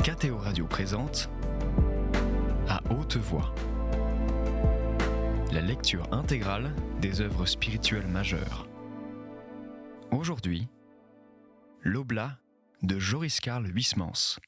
KTO Radio présente À haute voix, la lecture intégrale des œuvres spirituelles majeures. Aujourd'hui, l'Oblat de Joris Karl Huysmans.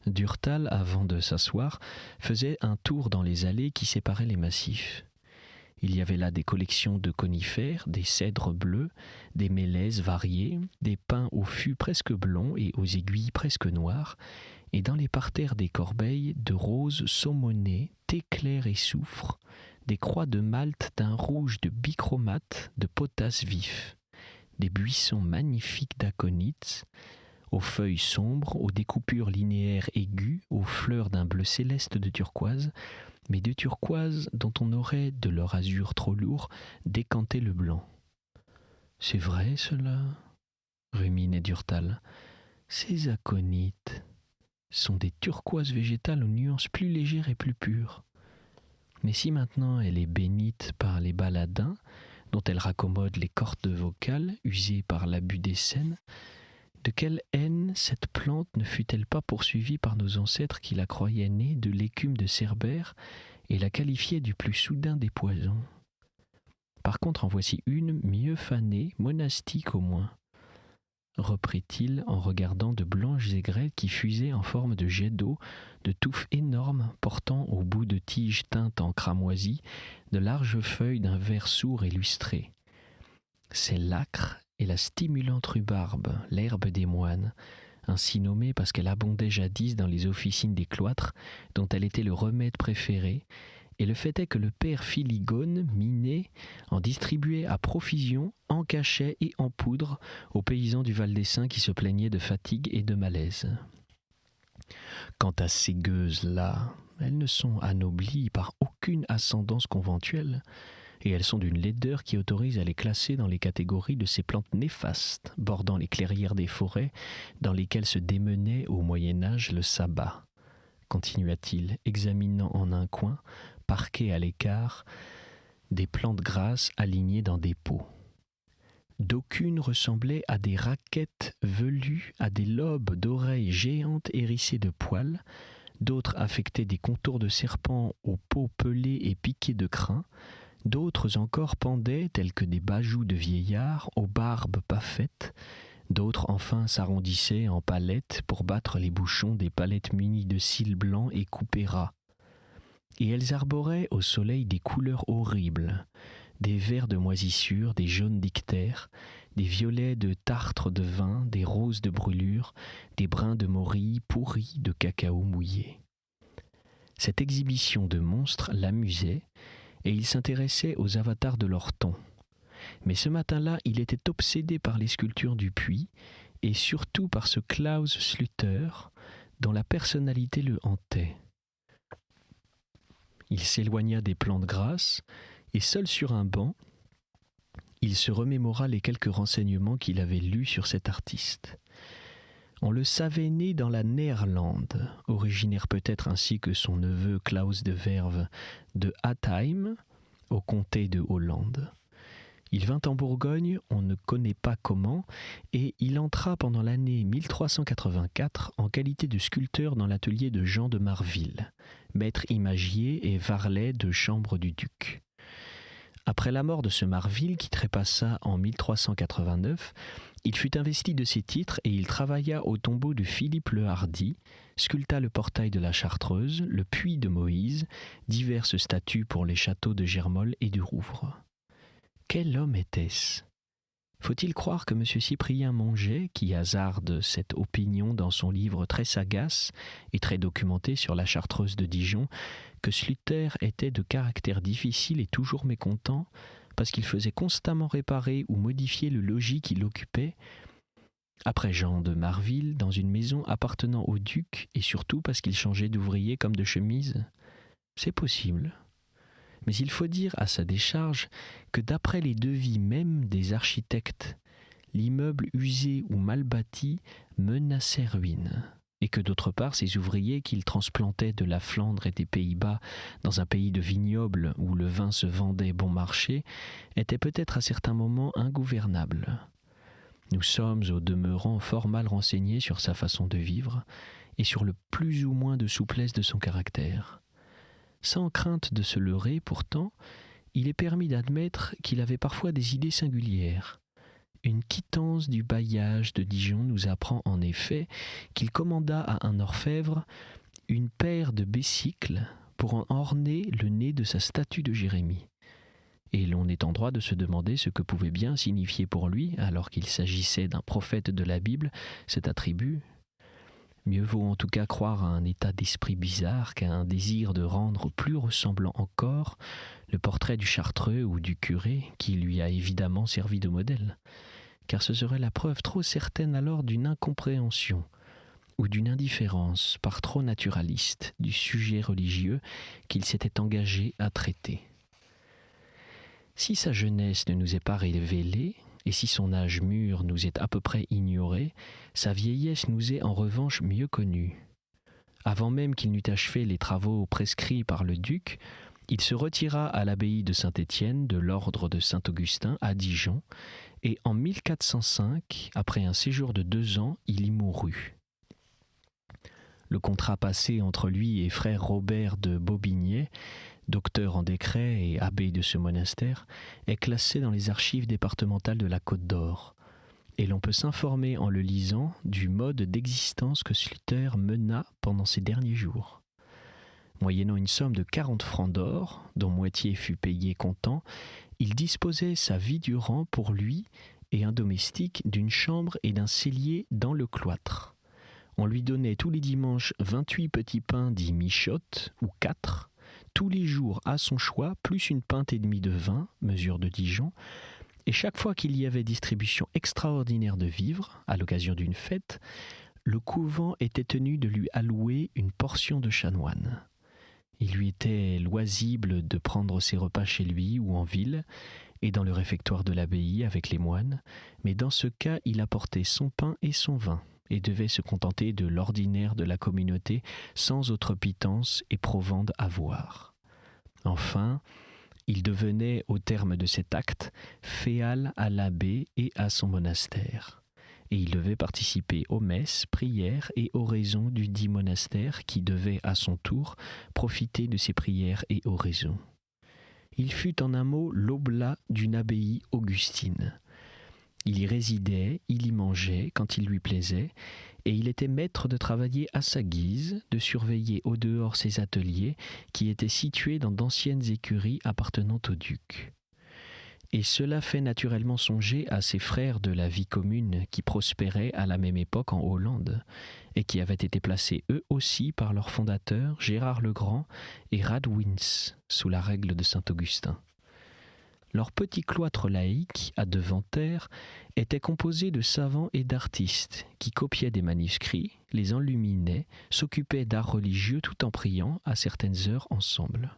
Durtal, avant de s'asseoir, faisait un tour dans les allées qui séparaient les massifs. Il y avait là des collections de conifères, des cèdres bleus, des mélèzes variés, des pins aux fûts presque blonds et aux aiguilles presque noires, et dans les parterres des corbeilles, de roses saumonnées, thé clair et soufre, des croix de Malte d'un rouge de bichromate, de potasse vif, des buissons magnifiques d'aconites, aux feuilles sombres, aux découpures linéaires aiguës, aux fleurs d'un bleu céleste de turquoise, mais de turquoise dont on aurait, de leur azur trop lourd, décanté le blanc. « C'est vrai cela ?» ruminait Durtal. « Ces aconites sont des turquoises végétales aux nuances plus légères et plus pures. Mais si maintenant elle est bénite par les baladins, dont elle raccommode les cordes vocales usées par l'abus des scènes, de quelle haine cette plante ne fut-elle pas poursuivie par nos ancêtres qui la croyaient née de l'écume de Cerbère et la qualifiaient du plus soudain des poisons? Par contre, en voici une mieux fanée, monastique au moins, reprit-il en regardant de blanches aigrettes qui fusaient en forme de jets d'eau, de touffes énormes portant au bout de tiges teintes en cramoisi de larges feuilles d'un vert sourd et lustré. C'est l'acre et la stimulante rhubarbe, l'herbe des moines, ainsi nommée parce qu'elle abondait jadis dans les officines des cloîtres, dont elle était le remède préféré, et le fait est que le père Philigone, minet, en distribuait à profusion, en cachet et en poudre aux paysans du Val des Saints qui se plaignaient de fatigue et de malaise. Quant à ces gueuses-là, elles ne sont anoblies par aucune ascendance conventuelle, et elles sont d'une laideur qui autorise à les classer dans les catégories de ces plantes néfastes, bordant les clairières des forêts dans lesquelles se démenait au Moyen-Âge le sabbat, continua-t-il, examinant en un coin, parquées à l'écart, des plantes grasses alignées dans des pots. D'aucunes ressemblaient à des raquettes velues, à des lobes d'oreilles géantes hérissées de poils, d'autres affectaient des contours de serpents aux peaux pelées et piquées de crins, d'autres encore pendaient, tels que des bajoux de vieillards, aux barbes pas faites, d'autres enfin s'arrondissaient en palettes pour battre les bouchons des palettes munies de cils blancs et coupés ras. Et elles arboraient au soleil des couleurs horribles, des verts de moisissure, des jaunes d'ictère, des violets de tartre de vin, des roses de brûlure, des bruns de morille pourris de cacao mouillé. Cette exhibition de monstres l'amusait, et il s'intéressait aux avatars de leur ton. Mais ce matin-là, il était obsédé par les sculptures du puits, et surtout par ce Klaus Slutter, dont la personnalité le hantait. Il s'éloigna des plantes grasses, et seul sur un banc, il se remémora les quelques renseignements qu'il avait lus sur cet artiste. On le savait né dans la Néerlande, originaire peut-être ainsi que son neveu Klaus de Verve de Hattheim, au comté de Hollande. Il vint en Bourgogne, on ne connaît pas comment, et il entra pendant l'année 1384 en qualité de sculpteur dans l'atelier de Jean de Marville, maître imagier et varlet de chambre du duc. Après la mort de ce Marville, qui trépassa en 1389, il fut investi de ses titres et il travailla au tombeau de Philippe le Hardi, sculpta le portail de la Chartreuse, le puits de Moïse, diverses statues pour les châteaux de Germolles et du Rouvre. Quel homme était-ce ? Faut-il croire que M. Cyprien Monget, qui hasarde cette opinion dans son livre très sagace et très documenté sur la Chartreuse de Dijon, que Slutter était de caractère difficile et toujours mécontent, parce qu'il faisait constamment réparer ou modifier le logis qu'il occupait, après Jean de Marville, dans une maison appartenant au duc, et surtout parce qu'il changeait d'ouvrier comme de chemise? C'est possible. Mais il faut dire à sa décharge que d'après les devis même des architectes, l'immeuble usé ou mal bâti menaçait ruine, et que d'autre part ces ouvriers qu'il transplantait de la Flandre et des Pays-Bas dans un pays de vignobles où le vin se vendait bon marché étaient peut-être à certains moments ingouvernables. Nous sommes au demeurant fort mal renseignés sur sa façon de vivre et sur le plus ou moins de souplesse de son caractère. Sans crainte de se leurrer, pourtant, il est permis d'admettre qu'il avait parfois des idées singulières. Une quittance du bailliage de Dijon nous apprend en effet qu'il commanda à un orfèvre une paire de besicles pour en orner le nez de sa statue de Jérémie. Et l'on est en droit de se demander ce que pouvait bien signifier pour lui, alors qu'il s'agissait d'un prophète de la Bible, cet attribut. Mieux vaut en tout cas croire à un état d'esprit bizarre qu'à un désir de rendre plus ressemblant encore le portrait du chartreux ou du curé qui lui a évidemment servi de modèle, car ce serait la preuve trop certaine alors d'une incompréhension ou d'une indifférence par trop naturaliste du sujet religieux qu'il s'était engagé à traiter. Si sa jeunesse ne nous est pas révélée, et si son âge mûr nous est à peu près ignoré, sa vieillesse nous est en revanche mieux connue. Avant même qu'il n'eût achevé les travaux prescrits par le duc, il se retira à l'abbaye de Saint-Étienne de l'ordre de Saint-Augustin à Dijon, et en 1405, après un séjour de 2 ans, il y mourut. Le contrat passé entre lui et frère Robert de Bobigné, docteur en décret et abbé de ce monastère, est classé dans les archives départementales de la Côte d'Or, et l'on peut s'informer en le lisant du mode d'existence que Sluter mena pendant ses derniers jours. Moyennant une somme de 40 francs d'or, dont moitié fut payée comptant, il disposait sa vie durant pour lui et un domestique d'une chambre et d'un cellier dans le cloître. On lui donnait tous les dimanches 28 petits pains dits michottes, ou 4, tous les jours à son choix, plus une pinte et demie de vin, mesure de Dijon, et chaque fois qu'il y avait distribution extraordinaire de vivres, à l'occasion d'une fête, le couvent était tenu de lui allouer une portion de chanoine. Il lui était loisible de prendre ses repas chez lui ou en ville, et dans le réfectoire de l'abbaye avec les moines, mais dans ce cas il apportait son pain et son vin, et devait se contenter de l'ordinaire de la communauté sans autre pitance et provende à voir. Enfin, il devenait, au terme de cet acte, féal à l'abbé et à son monastère, et il devait participer aux messes, prières et oraisons du dit monastère qui devait, à son tour, profiter de ces prières et oraisons. Il fut en un mot l'oblat d'une abbaye augustine. Il y résidait, il y mangeait quand il lui plaisait, et il était maître de travailler à sa guise, de surveiller au dehors ses ateliers qui étaient situés dans d'anciennes écuries appartenant au duc. Et cela fait naturellement songer à ses frères de la vie commune qui prospéraient à la même époque en Hollande, et qui avaient été placés eux aussi par leurs fondateurs Gérard le Grand et Radwins, sous la règle de Saint-Augustin. Leur petit cloître laïque, à Deventer, était composé de savants et d'artistes qui copiaient des manuscrits, les enluminaient, s'occupaient d'art religieux tout en priant à certaines heures ensemble.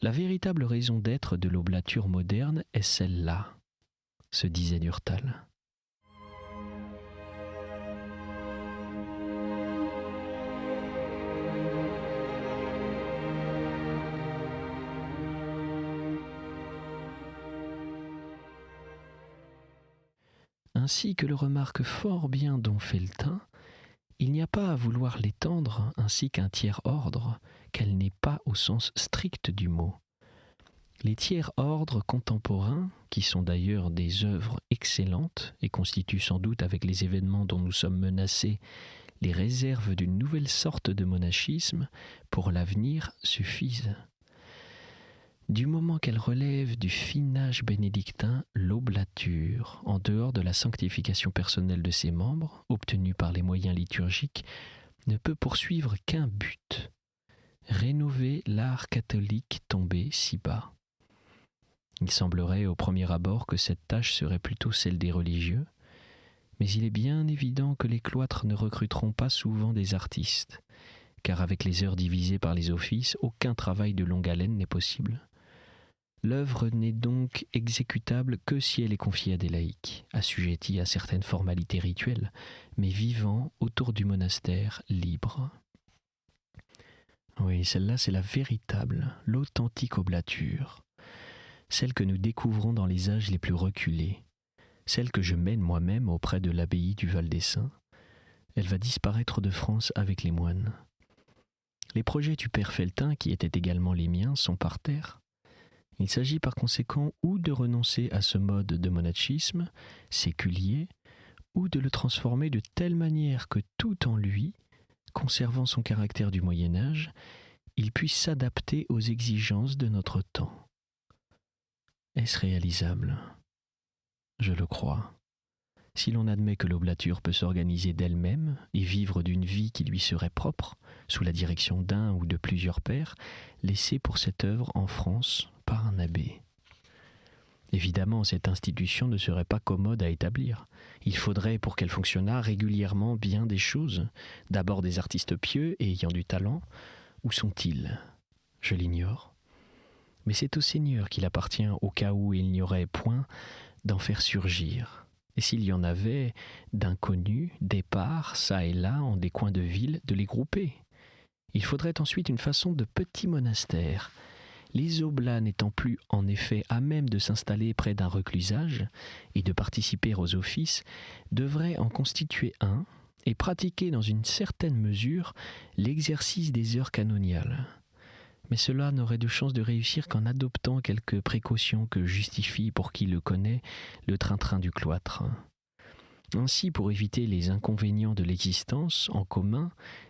La véritable raison d'être de l'oblature moderne est celle-là, se disait Durtal. Ainsi que le remarque fort bien Don Felletin, il n'y a pas à vouloir l'étendre ainsi qu'un tiers-ordre, qu'elle n'est pas au sens strict du mot. Les tiers-ordres contemporains, qui sont d'ailleurs des œuvres excellentes et constituent sans doute avec les événements dont nous sommes menacés les réserves d'une nouvelle sorte de monachisme, pour l'avenir suffisent. Du moment qu'elle relève du fin âge bénédictin, l'oblature, en dehors de la sanctification personnelle de ses membres, obtenue par les moyens liturgiques, ne peut poursuivre qu'un but: rénover l'art catholique tombé si bas. Il semblerait au premier abord que cette tâche serait plutôt celle des religieux, mais il est bien évident que les cloîtres ne recruteront pas souvent des artistes, car avec les heures divisées par les offices, aucun travail de longue haleine n'est possible. L'œuvre n'est donc exécutable que si elle est confiée à des laïcs, assujettis à certaines formalités rituelles, mais vivant autour du monastère libre. Oui, celle-là, c'est la véritable, l'authentique oblature, celle que nous découvrons dans les âges les plus reculés, celle que je mène moi-même auprès de l'abbaye du Val des Saints. Elle va disparaître de France avec les moines. Les projets du père Feltin, qui étaient également les miens, sont par terre. Il s'agit par conséquent ou de renoncer à ce mode de monachisme séculier, ou de le transformer de telle manière que tout en lui, conservant son caractère du Moyen-Âge, il puisse s'adapter aux exigences de notre temps. Est-ce réalisable ? Je le crois. Si l'on admet que l'oblature peut s'organiser d'elle-même et vivre d'une vie qui lui serait propre, sous la direction d'un ou de plusieurs pères, laissés pour cette œuvre en France par un abbé. Évidemment, cette institution ne serait pas commode à établir. Il faudrait, pour qu'elle fonctionnât régulièrement, bien des choses. D'abord des artistes pieux et ayant du talent. Où sont-ils ? Je l'ignore. Mais c'est au Seigneur qu'il appartient, au cas où il n'y aurait point, d'en faire surgir. Et s'il y en avait d'inconnus, d'épars, çà et là, en des coins de ville, de les grouper. Il faudrait ensuite une façon de petit monastère. Les oblats n'étant plus en effet à même de s'installer près d'un reclusage et de participer aux offices, devraient en constituer un et pratiquer dans une certaine mesure l'exercice des heures canoniales. Mais cela n'aurait de chance de réussir qu'en adoptant quelques précautions que justifie, pour qui le connaît, le train-train du cloître. Ainsi, pour éviter les inconvénients de l'existence en commun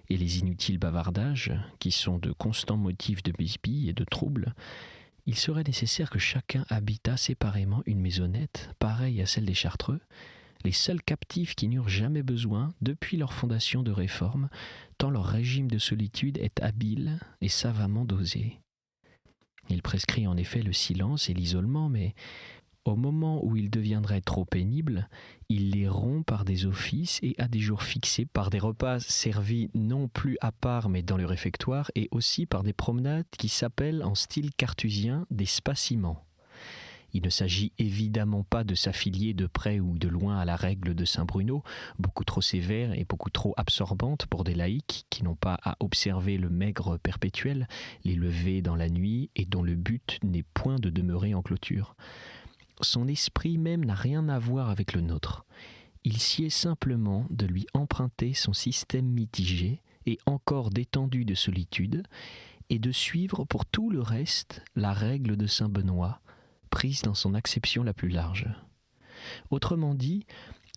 et les inutiles bavardages, qui sont de constants motifs de bisbille et de troubles, il serait nécessaire que chacun habitât séparément une maisonnette, pareille à celle des Chartreux, les seuls captifs qui n'eurent jamais besoin, depuis leur fondation de réforme, tant leur régime de solitude est habile et savamment dosé. Il prescrit en effet le silence et l'isolement, mais au moment où il deviendrait trop pénible, il les rompt par des offices et à des jours fixés, par des repas servis non plus à part mais dans le réfectoire, et aussi par des promenades qui s'appellent en style cartésien des spaciments. Il ne s'agit évidemment pas de s'affilier de près ou de loin à la règle de Saint-Bruno, beaucoup trop sévère et beaucoup trop absorbante pour des laïcs qui n'ont pas à observer le maigre perpétuel, les levées dans la nuit et dont le but n'est point de demeurer en clôture. Son esprit même n'a rien à voir avec le nôtre. Il sied simplement de lui emprunter son système mitigé et encore détendu de solitude, et de suivre pour tout le reste la règle de saint Benoît, prise dans son acception la plus large. Autrement dit,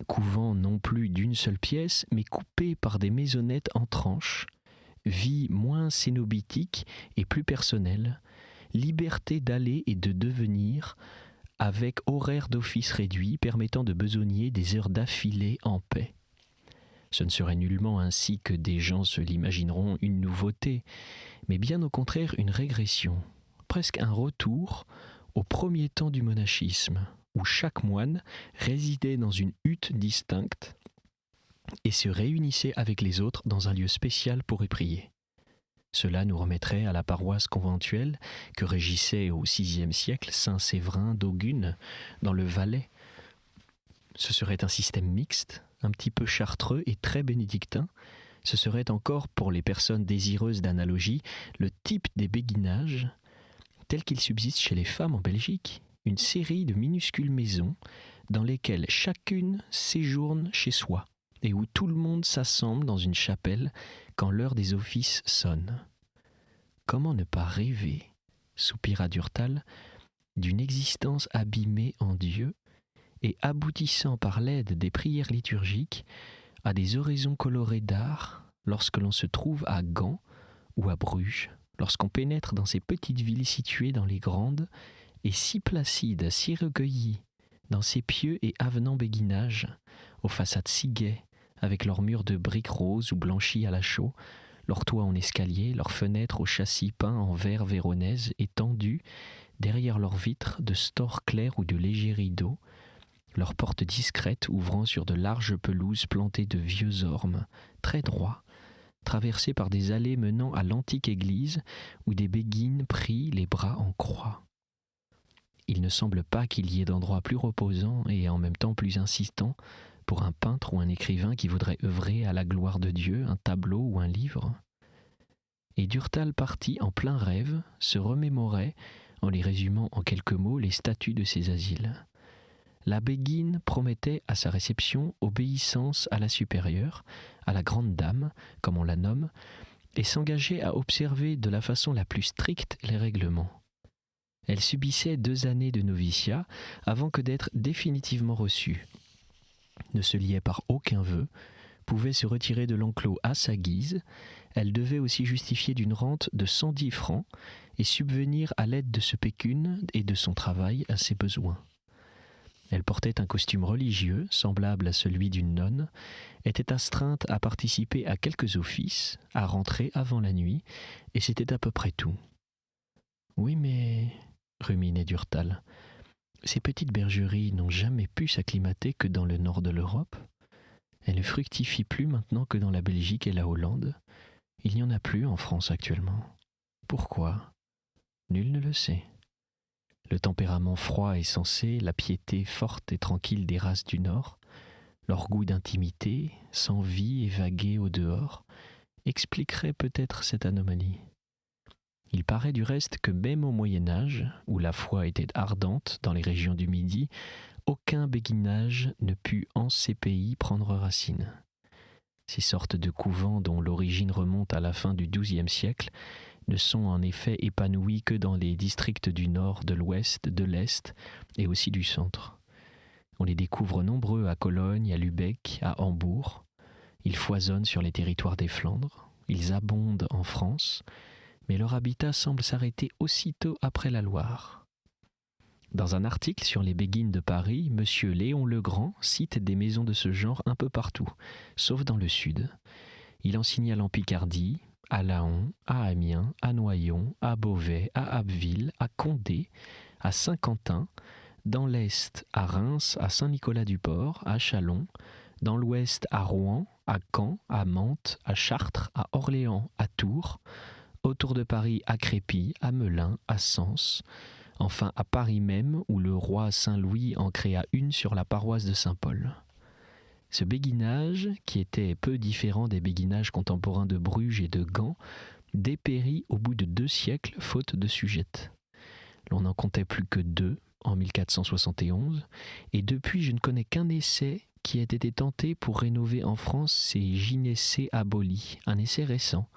couvent non plus d'une seule pièce, mais coupé par des maisonnettes en tranches, vie moins cénobitique et plus personnelle, liberté d'aller et de devenir, avec horaire d'office réduit permettant de besogner des heures d'affilée en paix. Ce ne serait nullement ainsi que des gens se l'imagineront une nouveauté, mais bien au contraire une régression, presque un retour au premier temps du monachisme, où chaque moine résidait dans une hutte distincte et se réunissait avec les autres dans un lieu spécial pour y prier. Cela nous remettrait à la paroisse conventuelle que régissait au VIe siècle saint Séverin d'Augune dans le Valais. Ce serait un système mixte, un petit peu chartreux et très bénédictin. Ce serait encore, pour les personnes désireuses d'analogie, le type des béguinages, tel qu'il subsiste chez les femmes en Belgique, une série de minuscules maisons dans lesquelles chacune séjourne chez soi et où tout le monde s'assemble dans une chapelle quand l'heure des offices sonne. Comment ne pas rêver, soupira Durtal, d'une existence abîmée en Dieu et aboutissant par l'aide des prières liturgiques à des oraisons colorées d'art lorsque l'on se trouve à Gand ou à Bruges, lorsqu'on pénètre dans ces petites villes situées dans les grandes, et si placides, si recueillies, dans ces pieux et avenants béguinages, aux façades si gaies, avec leurs murs de briques roses ou blanchis à la chaux, leurs toits en escalier, leurs fenêtres aux châssis peints en verre véronèse et tendus, derrière leurs vitres de stores clairs ou de légers rideaux, leurs portes discrètes ouvrant sur de larges pelouses plantées de vieux ormes, très droits, traversés par des allées menant à l'antique église où des béguines prient les bras en croix. Il ne semble pas qu'il y ait d'endroit plus reposant et en même temps plus insistant pour un peintre ou un écrivain qui voudrait œuvrer à la gloire de Dieu, un tableau ou un livre. Et Durtal parti en plein rêve se remémorait, en les résumant en quelques mots, les statuts de ces asiles. La Béguine promettait à sa réception obéissance à la supérieure, à la grande dame, comme on la nomme, et s'engageait à observer de la façon la plus stricte les règlements. Elle subissait 2 années de noviciat avant que d'être définitivement reçue. Ne se liait par aucun vœu, pouvait se retirer de l'enclos à sa guise, elle devait aussi justifier d'une rente de 110 francs et subvenir à l'aide de ce pécune et de son travail à ses besoins. Elle portait un costume religieux, semblable à celui d'une nonne, était astreinte à participer à quelques offices, à rentrer avant la nuit, et c'était à peu près tout. « Oui, mais... » ruminait Durtal, « ces petites bergeries n'ont jamais pu s'acclimater que dans le nord de l'Europe. Elles ne fructifient plus maintenant que dans la Belgique et la Hollande. Il n'y en a plus en France actuellement. Pourquoi ? Nul ne le sait. Le tempérament froid et sensé, la piété forte et tranquille des races du Nord, leur goût d'intimité, sans vie et vaguer au dehors, expliqueraient peut-être cette anomalie. Il paraît du reste que même au Moyen-Âge, où la foi était ardente dans les régions du Midi, aucun béguinage ne put en ces pays prendre racine. Ces sortes de couvents dont l'origine remonte à la fin du XIIe siècle ne sont en effet épanouis que dans les districts du nord, de l'ouest, de l'est et aussi du centre. On les découvre nombreux à Cologne, à Lübeck, à Hambourg. Ils foisonnent sur les territoires des Flandres, ils abondent en France, mais leur habitat semble s'arrêter aussitôt après la Loire. Dans un article sur les béguines de Paris, M. Léon Legrand cite des maisons de ce genre un peu partout, sauf dans le sud. Il en signale en Picardie, à Laon, à Amiens, à Noyon, à Beauvais, à Abbeville, à Condé, à Saint-Quentin, dans l'est à Reims, à Saint-Nicolas-du-Port, à Châlons, dans l'ouest à Rouen, à Caen, à Mantes, à Chartres, à Orléans, à Tours, autour de Paris à Crépy, à Melun, à Sens, enfin à Paris même où le roi Saint-Louis en créa une sur la paroisse de Saint-Paul. Ce béguinage, qui était peu différent des béguinages contemporains de Bruges et de Gand, dépérit au bout de 2 siècles faute de sujettes. L'on n'en comptait plus que 2 en 1471, et depuis je ne connais qu'un essai qui a été tenté pour rénover en France ces gynécées abolies, un essai récent,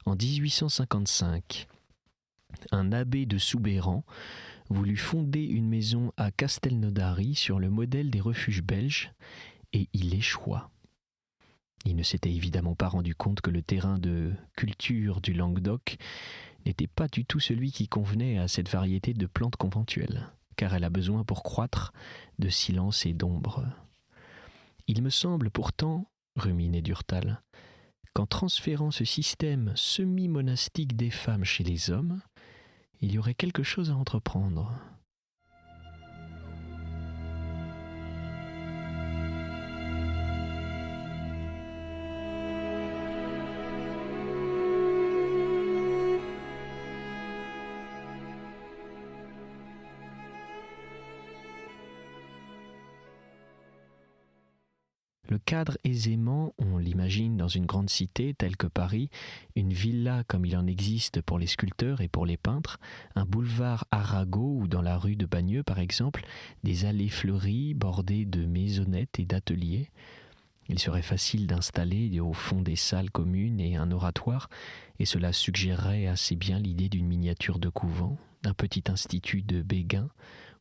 en 1855. Un abbé de Soubeyran voulut fonder une maison à Castelnaudary sur le modèle des refuges belges, et il échoua. Il ne s'était évidemment pas rendu compte que le terrain de culture du Languedoc n'était pas du tout celui qui convenait à cette variété de plantes conventuelles, car elle a besoin pour croître de silence et d'ombre. Il me semble pourtant, ruminait Durtal, qu'en transférant ce système semi-monastique des femmes chez les hommes, il y aurait quelque chose à entreprendre. Le cadre aisément, on l'imagine dans une grande cité telle que Paris, une villa comme il en existe pour les sculpteurs et pour les peintres, un boulevard Arago ou dans la rue de Bagneux par exemple, des allées fleuries bordées de maisonnettes et d'ateliers. Il serait facile d'installer au fond des salles communes et un oratoire, et cela suggérerait assez bien l'idée d'une miniature de couvent, d'un petit institut de béguins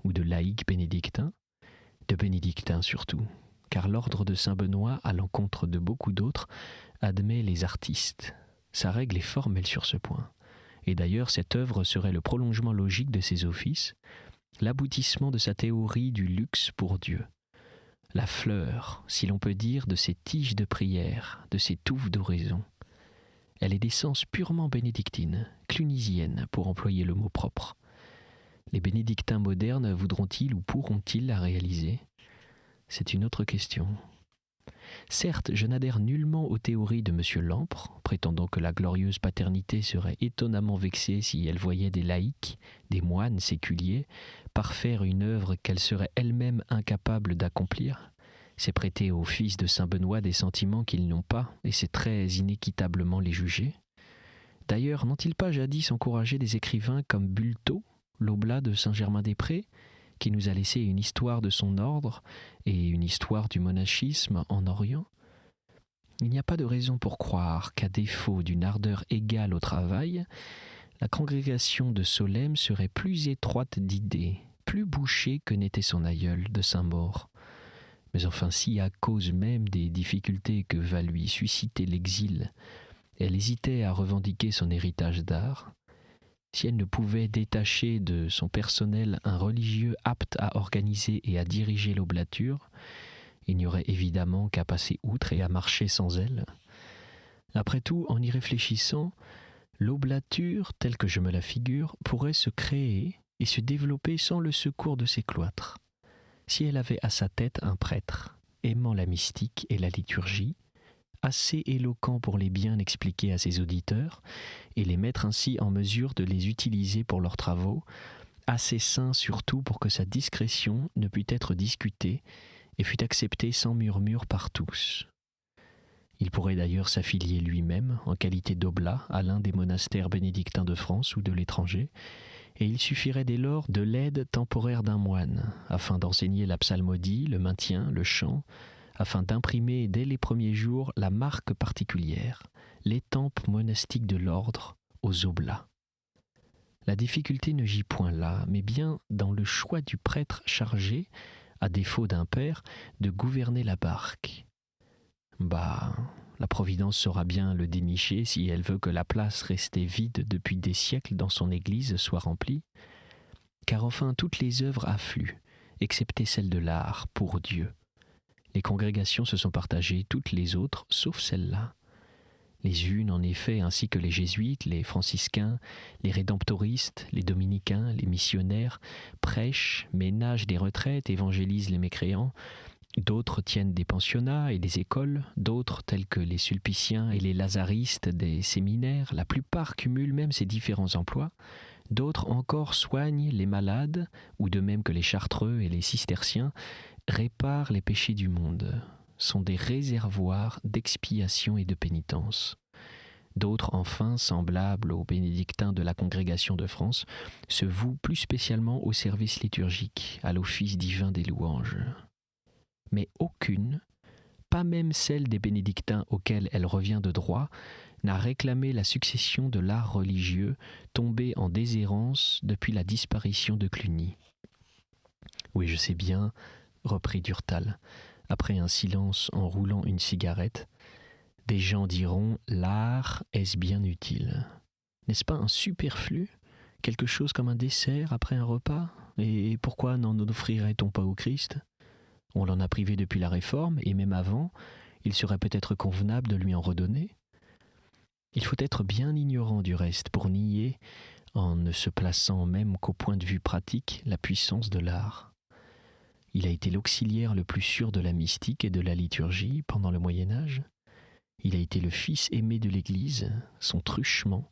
ou de laïcs bénédictins, de bénédictins surtout. Car l'ordre de Saint-Benoît, à l'encontre de beaucoup d'autres, admet les artistes. Sa règle est formelle sur ce point. Et d'ailleurs, cette œuvre serait le prolongement logique de ses offices, l'aboutissement de sa théorie du luxe pour Dieu. La fleur, si l'on peut dire, de ces tiges de prière, de ces touffes d'oraison. Elle est d'essence purement bénédictine, clunisienne, pour employer le mot propre. Les bénédictins modernes voudront-ils ou pourront-ils la réaliser ? C'est une autre question. Certes, je n'adhère nullement aux théories de M. Lampre, prétendant que la glorieuse paternité serait étonnamment vexée si elle voyait des laïcs, des moines séculiers, parfaire une œuvre qu'elle serait elle-même incapable d'accomplir. C'est prêter aux fils de saint Benoît des sentiments qu'ils n'ont pas, et c'est très inéquitablement les juger. D'ailleurs, n'ont-ils pas jadis encouragé des écrivains comme Bultot, l'oblat de Saint-Germain-des-Prés, qui nous a laissé une histoire de son ordre et une histoire du monachisme en Orient? Il n'y a pas de raison pour croire qu'à défaut d'une ardeur égale au travail, la congrégation de Solesmes serait plus étroite d'idées, plus bouchée que n'était son aïeul de Saint-Maur. Mais enfin, si à cause même des difficultés que va lui susciter l'exil, elle hésitait à revendiquer son héritage d'art, si elle ne pouvait détacher de son personnel un religieux apte à organiser et à diriger l'oblature, il n'y aurait évidemment qu'à passer outre et à marcher sans elle. Après tout, en y réfléchissant, l'oblature, telle que je me la figure, pourrait se créer et se développer sans le secours de ses cloîtres, si elle avait à sa tête un prêtre, aimant la mystique et la liturgie, assez éloquent pour les bien expliquer à ses auditeurs et les mettre ainsi en mesure de les utiliser pour leurs travaux, assez saint surtout pour que sa discrétion ne pût être discutée et fût acceptée sans murmure par tous. Il pourrait d'ailleurs s'affilier lui-même, en qualité d'oblat, à l'un des monastères bénédictins de France ou de l'étranger, et il suffirait dès lors de l'aide temporaire d'un moine, afin d'enseigner la psalmodie, le maintien, le chant, afin d'imprimer dès les premiers jours la marque particulière, l'étampe monastique de l'ordre aux oblats. La difficulté ne gît point là, mais bien dans le choix du prêtre chargé, à défaut d'un père, de gouverner la barque. La Providence saura bien le dénicher si elle veut que la place restée vide depuis des siècles dans son église soit remplie, car enfin toutes les œuvres affluent, excepté celle de l'art, pour Dieu. Les congrégations se sont partagées, toutes les autres, sauf celle-là. Les unes, en effet, ainsi que les jésuites, les franciscains, les rédemptoristes, les dominicains, les missionnaires, prêchent, ménagent des retraites, évangélisent les mécréants. D'autres tiennent des pensionnats et des écoles, d'autres, tels que les sulpiciens et les lazaristes, des séminaires. La plupart cumulent même ces différents emplois. D'autres encore soignent les malades, ou de même que les chartreux et les cisterciens, réparent les péchés du monde, sont des réservoirs d'expiation et de pénitence. D'autres, enfin, semblables aux bénédictins de la Congrégation de France, se vouent plus spécialement au service liturgique, à l'office divin des louanges. Mais aucune, pas même celle des bénédictins auxquels elle revient de droit, n'a réclamé la succession de l'art religieux tombé en déshérence depuis la disparition de Cluny. Oui, je sais bien, reprit Durtal, après un silence en roulant une cigarette, des gens diront « l'art est-ce bien utile ?» N'est-ce pas un superflu? Quelque chose comme un dessert après un repas? Et pourquoi n'en offrirait-on pas au Christ? On l'en a privé depuis la Réforme, et même avant, il serait peut-être convenable de lui en redonner. Il faut être bien ignorant du reste pour nier, en ne se plaçant même qu'au point de vue pratique, la puissance de l'art. Il a été l'auxiliaire le plus sûr de la mystique et de la liturgie pendant le Moyen-Âge. Il a été le fils aimé de l'Église, son truchement,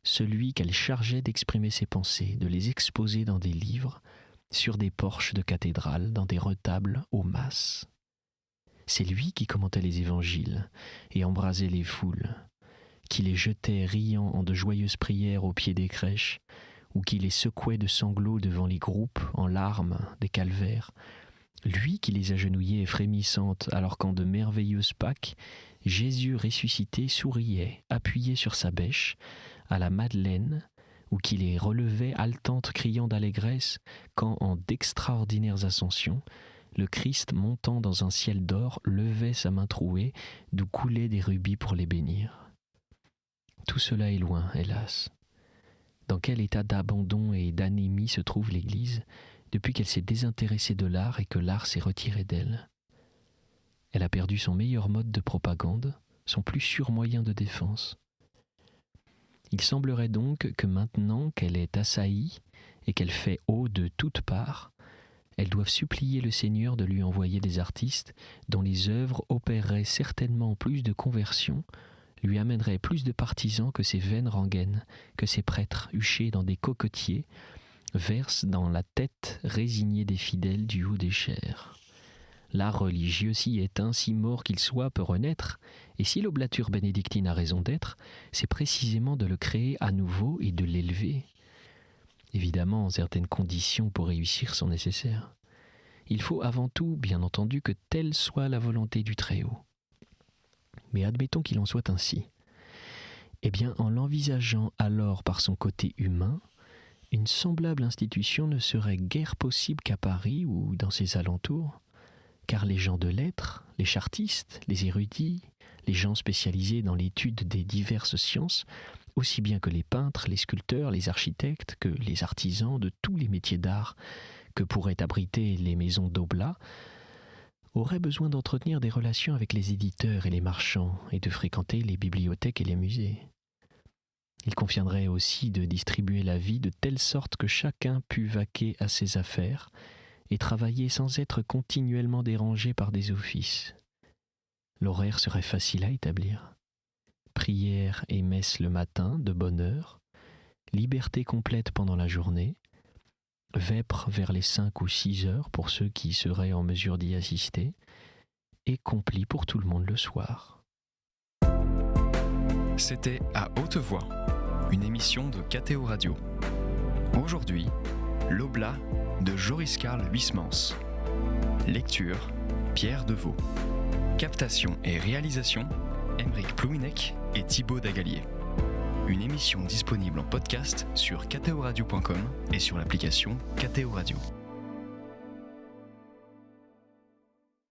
celui qu'elle chargeait d'exprimer ses pensées, de les exposer dans des livres, sur des porches de cathédrales, dans des retables, aux masses. C'est lui qui commentait les évangiles et embrasait les foules, qui les jetait riant en de joyeuses prières au pied des crèches, ou qui les secouait de sanglots devant les groupes en larmes des calvaires, lui qui les agenouillait frémissantes alors qu'en de merveilleuses Pâques, Jésus ressuscité souriait, appuyé sur sa bêche, à la Madeleine, ou qui les relevait haletantes criant d'allégresse quand, en d'extraordinaires ascensions, le Christ montant dans un ciel d'or levait sa main trouée d'où coulaient des rubis pour les bénir. Tout cela est loin, hélas. Dans quel état d'abandon et d'anémie se trouve l'Église depuis qu'elle s'est désintéressée de l'art et que l'art s'est retiré d'elle? Elle a perdu son meilleur mode de propagande, son plus sûr moyen de défense. Il semblerait donc que maintenant qu'elle est assaillie et qu'elle fait haut de toutes parts, Elles doivent supplier le Seigneur de lui envoyer des artistes dont les œuvres opéreraient certainement plus de conversion, lui amèneraient plus de partisans que ces vaines rengaines, que ces prêtres huchés dans des cocotiers versent dans la tête résignée des fidèles du haut des chairs. L'art religieux, si éteint, si mort qu'il soit, peut renaître, et si l'oblature bénédictine a raison d'être, c'est précisément de le créer à nouveau et de l'élever. Évidemment, certaines conditions pour réussir sont nécessaires. Il faut avant tout, bien entendu, que telle soit la volonté du Très-Haut. Mais admettons qu'il en soit ainsi. Eh bien, en l'envisageant alors par son côté humain, une semblable institution ne serait guère possible qu'à Paris ou dans ses alentours, car les gens de lettres, les chartistes, les érudits, les gens spécialisés dans l'étude des diverses sciences, aussi bien que les peintres, les sculpteurs, les architectes, que les artisans de tous les métiers d'art que pourraient abriter les maisons d'Oblat, auraient besoin d'entretenir des relations avec les éditeurs et les marchands et de fréquenter les bibliothèques et les musées. Il conviendrait aussi de distribuer la vie de telle sorte que chacun pût vaquer à ses affaires et travailler sans être continuellement dérangé par des offices. L'horaire serait facile à établir. Prière et messe le matin, de bonne heure, liberté complète pendant la journée, vêpres vers les 5 ou 6 heures pour ceux qui seraient en mesure d'y assister, et complis pour tout le monde le soir. C'était À Haute Voix, une émission de KTO Radio. Aujourd'hui, l'Oblat de Joris Karl Huysmans. Lecture, Pierre Deveau. Captation et réalisation, Aymeric Plouinec et Thibaut Dagalier. Une émission disponible en podcast sur ktoradio.com et sur l'application KTO Radio.